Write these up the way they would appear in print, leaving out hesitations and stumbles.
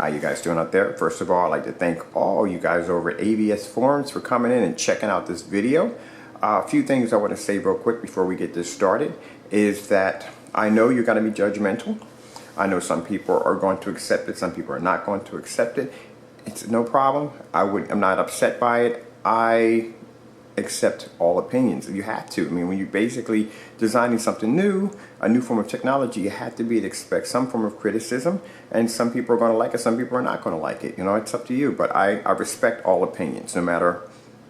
How you guys doing out there? First of all, I'd like to thank all you guys over at AVS Forums for coming in and checking out this video. A few things I want to say real quick before we get this started is that I know you're going to be judgmental. I know some people are going to accept it, some people are not going to accept it. It's no problem. I'm not upset by it. I accept all opinions. You have to. I mean, when you're basically designing something new, a new form of technology, you have to expect some form of criticism, and some people are going to like it, some people are not going to like it. You know, it's up to you, but I respect all opinions, no matter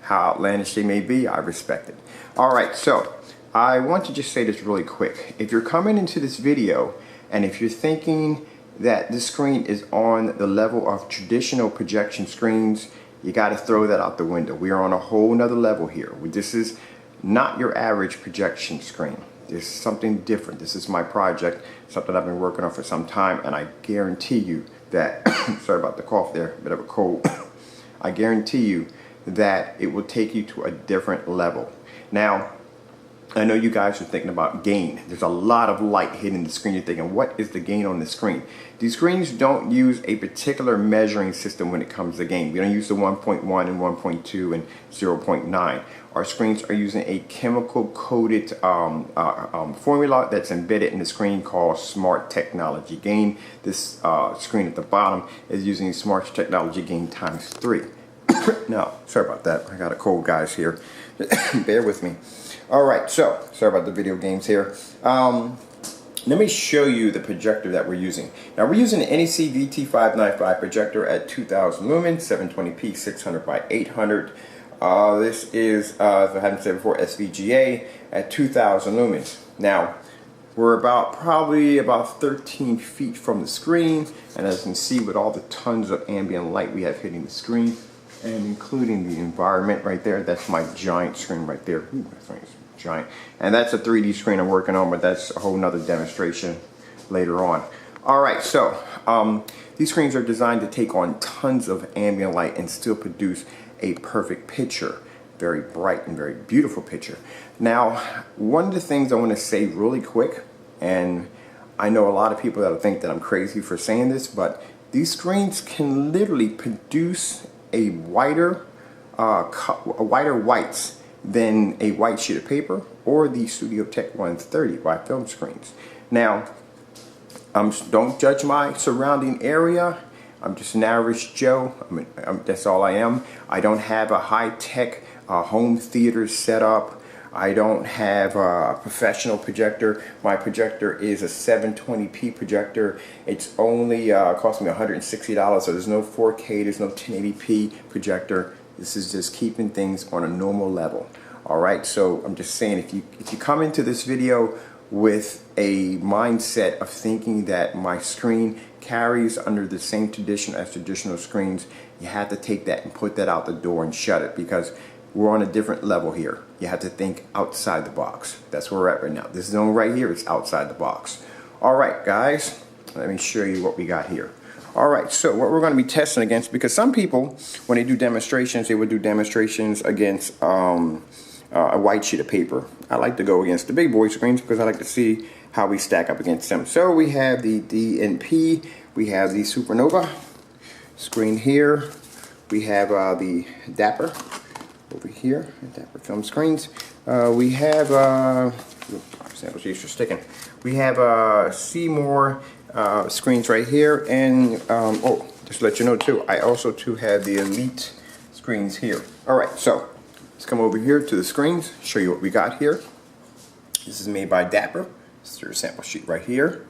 how outlandish they may be. I respect it. All right, so I want to just say this really quick. If you're coming into this video and if you're thinking that this screen is on the level of traditional projection screens, you got to throw that out the window. We are on a whole nother level here. This is not your average projection screen. This is something different. This is my project, something I've been working on for some time, and I guarantee you that, sorry about the cough there, bit of a cold. I guarantee you that it will take you to a different level. Now, I know you guys are thinking about gain. There's a lot of light hitting the screen. You're thinking, what is the gain on the screen? These screens don't use a particular measuring system when it comes to gain. We don't use the 1.1 and 1.2 and 0.9. Our screens are using a chemical coded formula that's embedded in the screen called Smart Technology Gain. This screen at the bottom is using Smart Technology Gain times 3. Now, sorry about that. I got a cold, guys, here. Bear with me. All right, so sorry about the video games here. Let me show you the projector that we're using. Now we're using the NEC VT595 projector at 2000 lumens, 720p, 600 by 800. This is, as I haven't said before, SVGA at 2000 lumens. Now we're probably about 13 feet from the screen, and as you can see, with all the tons of ambient light we have hitting the screen, and including the environment right there, that's my giant screen right there. Ooh, that thing is giant. And that's a 3D screen I'm working on, but that's a whole nother demonstration later on. All right, so these screens are designed to take on tons of ambient light and still produce a perfect picture. Very bright and very beautiful picture. Now, one of the things I want to say really quick, and I know a lot of people that think that I'm crazy for saying this, but these screens can literally produce a wider whites than a white sheet of paper or the Studio Tech 130 by film screens. Now, don't judge my surrounding area. I'm just an average Joe. That's all I am. I don't have a high-tech home theater setup. I don't have a professional projector. My projector is a 720p projector. It's only cost me $160, so there's no 4K, there's no 1080p projector. This is just keeping things on a normal level. All right, so I'm just saying, if you come into this video with a mindset of thinking that my screen carries under the same tradition as traditional screens, you have to take that and put that out the door and shut it, because we're on a different level here. You have to think outside the box. That's where we're at right now. This zone right here is outside the box. All right, guys, let me show you what we got here. All right, so what we're going to be testing against, because some people, when they do demonstrations, they would do demonstrations against a white sheet of paper. I like to go against the big boy screens because I like to see how we stack up against them. So we have the DNP, we have the Supernova screen here, we have the Dapper over here, Dapper film screens. We have sample sheets are sticking. We have Seymour screens right here, and oh, just to let you know too, I also too have the Elite screens here. All right, so let's come over here to the screens, show you what we got here. This is made by Dapper. This is your sample sheet right here.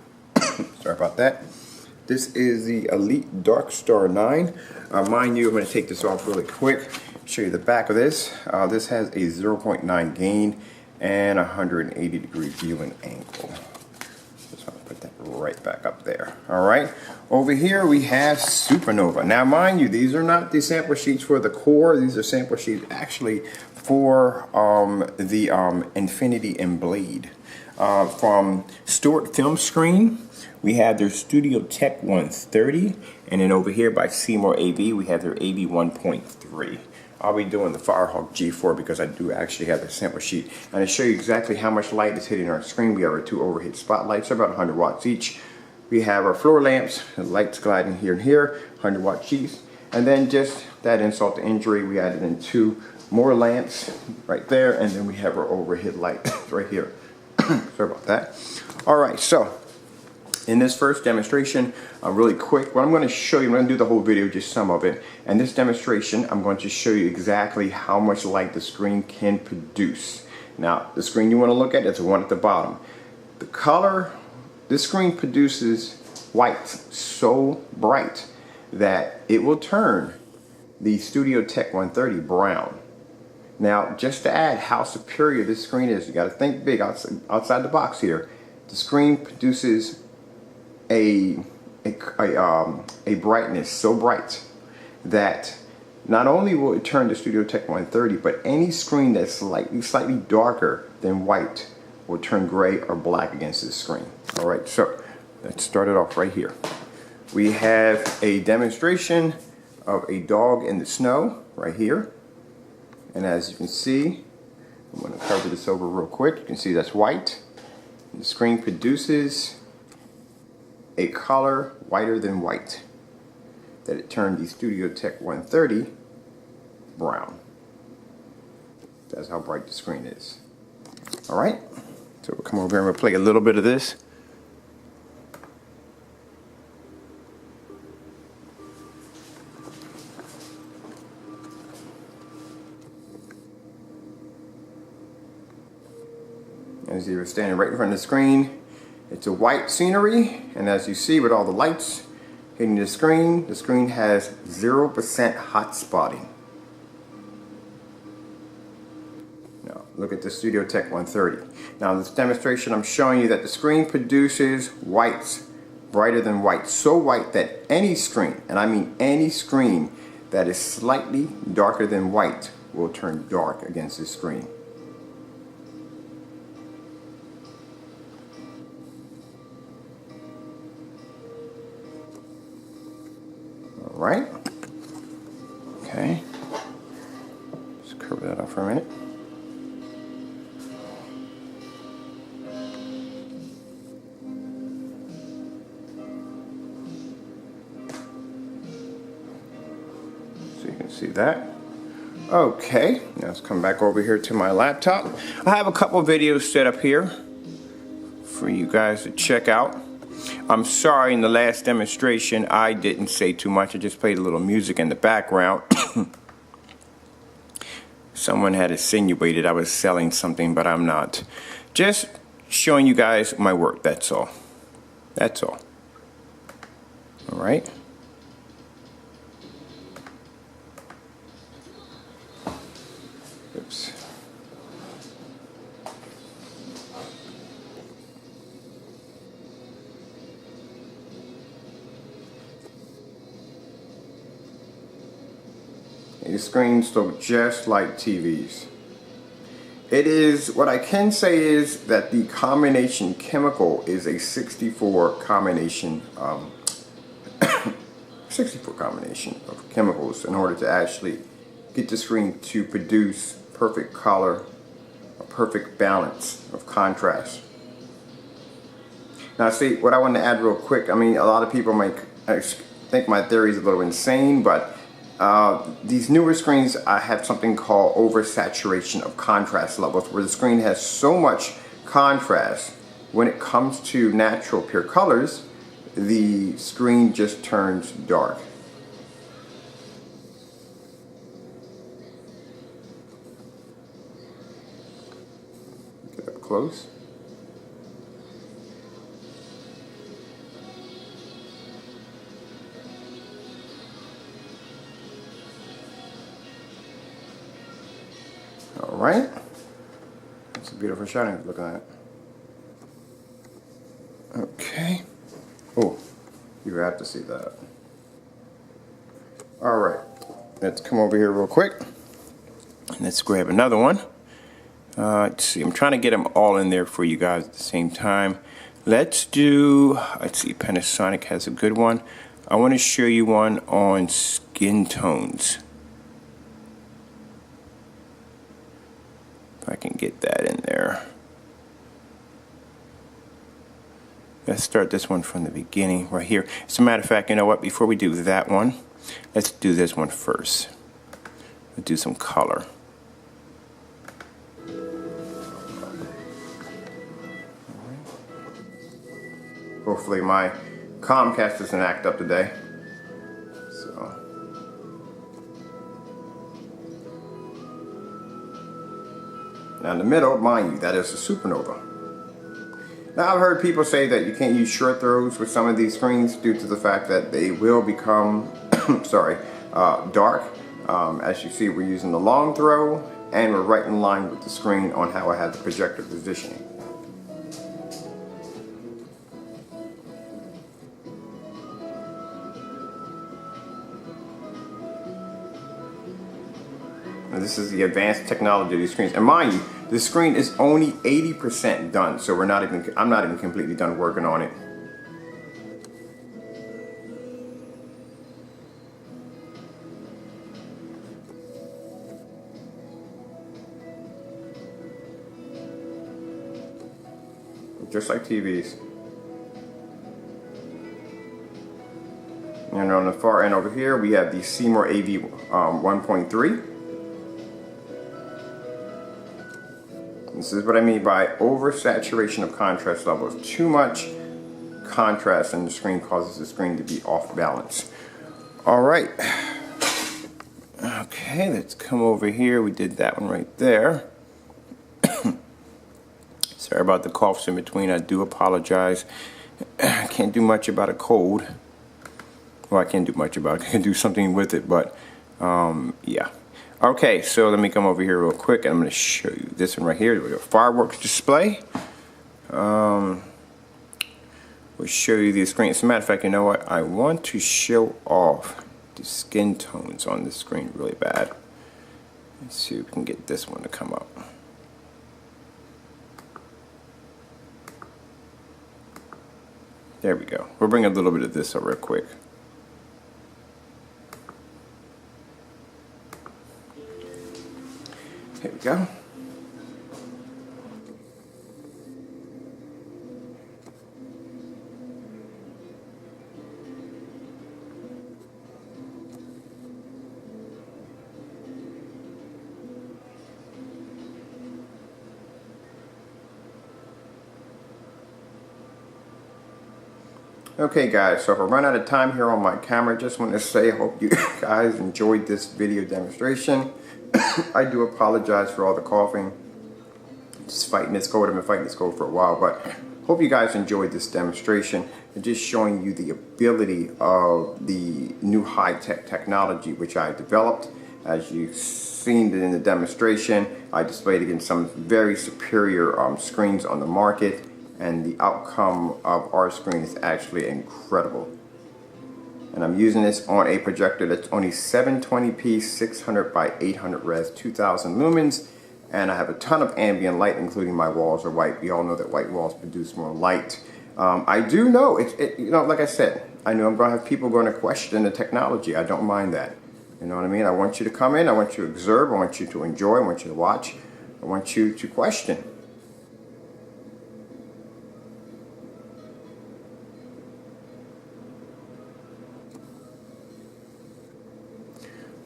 Sorry about that. This is the Elite Dark Star 9. Mind you, I'm going to take this off really quick. Show you the back of this. This has a 0.9 gain and 180 degree viewing angle. Just want to put that right back up there. All right. Over here we have Supernova. Now, mind you, these are not the sample sheets for the core. These are sample sheets actually for the Infinity and Blade. From Stewart Film Screen, we have their Studio Tech 130, and then over here by Seymour AV, we have their AV 1.3. I'll be doing the Firehawk G4 because I do actually have the sample sheet. And to show you exactly how much light is hitting our screen, we have our two overhead spotlights, they're about 100 watts each. We have our floor lamps, the lights gliding here and here, 100-watt sheaths. And then just that insult to injury, we added in 2 more lamps right there, and then we have our overhead light right here. Sorry about that. All right, so in this first demonstration, really quick, what I'm going to show you, I'm going to do the whole video, just some of it. And this demonstration, I'm going to show you exactly how much light the screen can produce. Now, the screen you want to look at is the one at the bottom. The color, this screen produces white so bright that it will turn the Studio Tech 130 brown. Now, just to add how superior this screen is, you got to think big outside the box here. The screen produces a brightness so bright that not only will it turn the Studio Tech 130, but any screen that's slightly darker than white will turn gray or black against this screen. All right, so let's start it off right here. We have a demonstration of a dog in the snow right here. And as you can see, I'm going to cover this over real quick. You can see that's white. The screen produces a color whiter than white, that it turned the Studio Tech 130 brown. That's how bright the screen is. All right, so we'll come over here and we'll play a little bit of this. As you're standing right in front of the screen, it's a white scenery, and as you see with all the lights hitting the screen has 0% hot spotting. Now look at the Studio Tech 130. Now in this demonstration I'm showing you that the screen produces whites brighter than white, so white that any screen, and I mean any screen that is slightly darker than white, will turn dark against this screen. Right? Okay. Just cover that up for a minute. So you can see that. Okay, now let's come back over here to my laptop. I have a couple videos set up here for you guys to check out. I'm sorry, in the last demonstration I didn't say too much. I just played a little music in the background. Someone had insinuated I was selling something, but I'm not. Just showing you guys my work, that's all. That's all. All right. Oops. These screens look just like TVs. It is, what I can say is that the combination chemical is a 64 combination, 64 combination of chemicals in order to actually get the screen to produce perfect color, a perfect balance of contrast. Now see, what I want to add real quick, I mean, a lot of people might think my theory is a little insane, but these newer screens have something called oversaturation of contrast levels, where the screen has so much contrast, when it comes to natural pure colors, the screen just turns dark. Get up close. All right, that's a beautiful shot I'm looking at. Okay. Oh, you have to see that. All right, let's come over here real quick. Let's grab another one. Let's see, I'm trying to get them all in there for you guys at the same time. Let's do, let's see, Panasonic has a good one. I want to show you one on skin tones. If I can get that in there. Let's start this one from the beginning right here. As a matter of fact, you know what? Before we do that one, let's do this one first. We'll do some color. Hopefully my Comcast doesn't act up today. So. Now in the middle, mind you, that is a supernova. Now I've heard people say that you can't use short throws with some of these screens due to the fact that they will become, dark. As you see, we're using the long throw and we're right in line with the screen on how I have the projector positioning. Now, this is the advanced technology of these screens. And mind you, this screen is only 80% done, so I'm not even completely done working on it. Just like TVs. And on the far end over here, we have the Seymour AV 1.3. This is what I mean by oversaturation of contrast levels. Too much contrast in the screen causes the screen to be off balance. All right. Okay, let's come over here. We did that one right there. Sorry about the coughs in between. I do apologize. I can't do much about a cold. Well, I can't do much about it. I can do something with it, but yeah. Okay, so let me come over here real quick and I'm going to show you this one right here. We have a fireworks display. We'll show you the screen. As a matter of fact, you know what? I want to show off the skin tones on the screen really bad. Let's see if we can get this one to come up. There we go. We'll bring a little bit of this up real quick. Here we go. Okay guys, so if I run out of time here on my camera, just want to say I hope you guys enjoyed this video demonstration. I do apologize for all the coughing. Just fighting this cold. I've been fighting this cold for a while, but hope you guys enjoyed this demonstration and just showing you the ability of the new high-tech technology which I developed. As you've seen in the demonstration, I displayed against some very superior screens on the market, and the outcome of our screen is actually incredible. And I'm using this on a projector that's only 720p 600 by 800 res 2000 lumens, and I have a ton of ambient light, including my walls are white. We all know that white walls produce more light. I do know you know, like I said, I know I'm going to have people going to question the technology. I don't mind that. You know what I mean? I want you to come in, I want you to observe, I want you to enjoy, I want you to watch, I want you to question.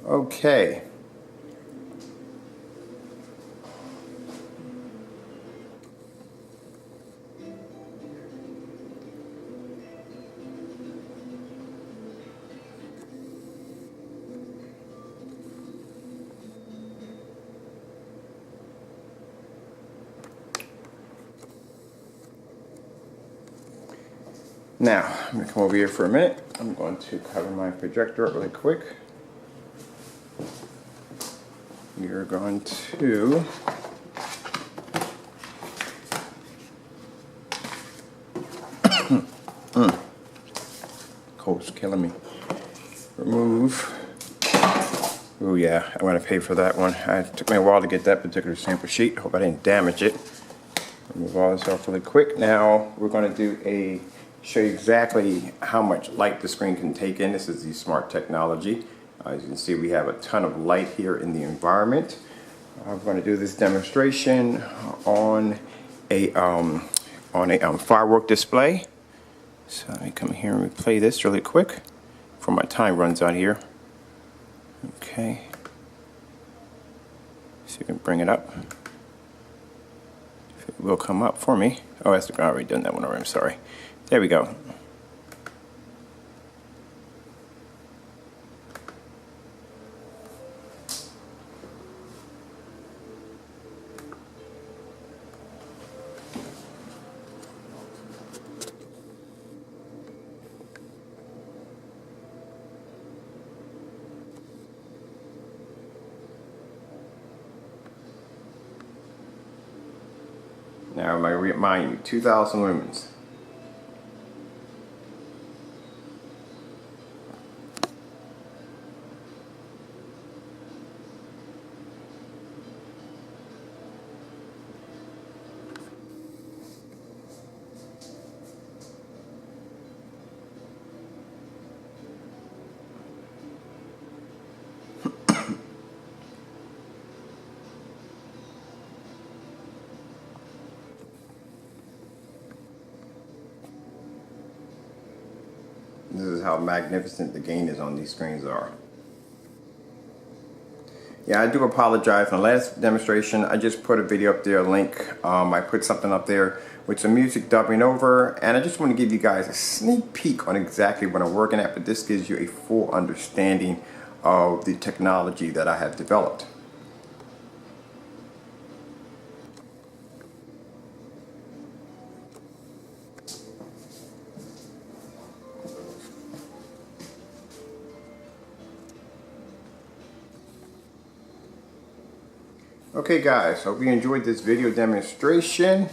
Okay. Now, I'm going to come over here for a minute. I'm going to cover my projector up really quick. We are going to cold's killing me. Remove. Oh yeah, I'm going to pay for that one. It took me a while to get that particular sample sheet. Hope I didn't damage it. Remove all this off really quick. Now we're going to show you exactly how much light the screen can take in. This is the smart technology. As you can see, we have a ton of light here in the environment. I'm going to do this demonstration on a firework display. So let me come here and replay this really quick before my time runs out here. Okay. So you can bring it up. If it will come up for me. Oh, I've already done that one already. I'm sorry. There we go. Now, I remind you, 2,000 lumens. This is how magnificent the gain is on these screens are. Yeah, I do apologize. On the last demonstration, I just put a video up there, a link. I put something up there with some music dubbing over, and I just want to give you guys a sneak peek on exactly what I'm working at, but this gives you a full understanding of the technology that I have developed. Okay guys, hope you enjoyed this video demonstration.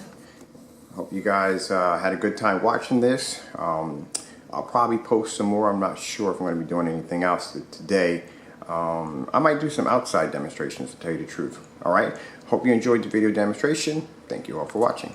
Hope you guys had a good time watching this. I'll probably post some more. I'm not sure if I'm going to be doing anything else today. I might do some outside demonstrations to tell you the truth. Alright, hope you enjoyed the video demonstration. Thank you all for watching.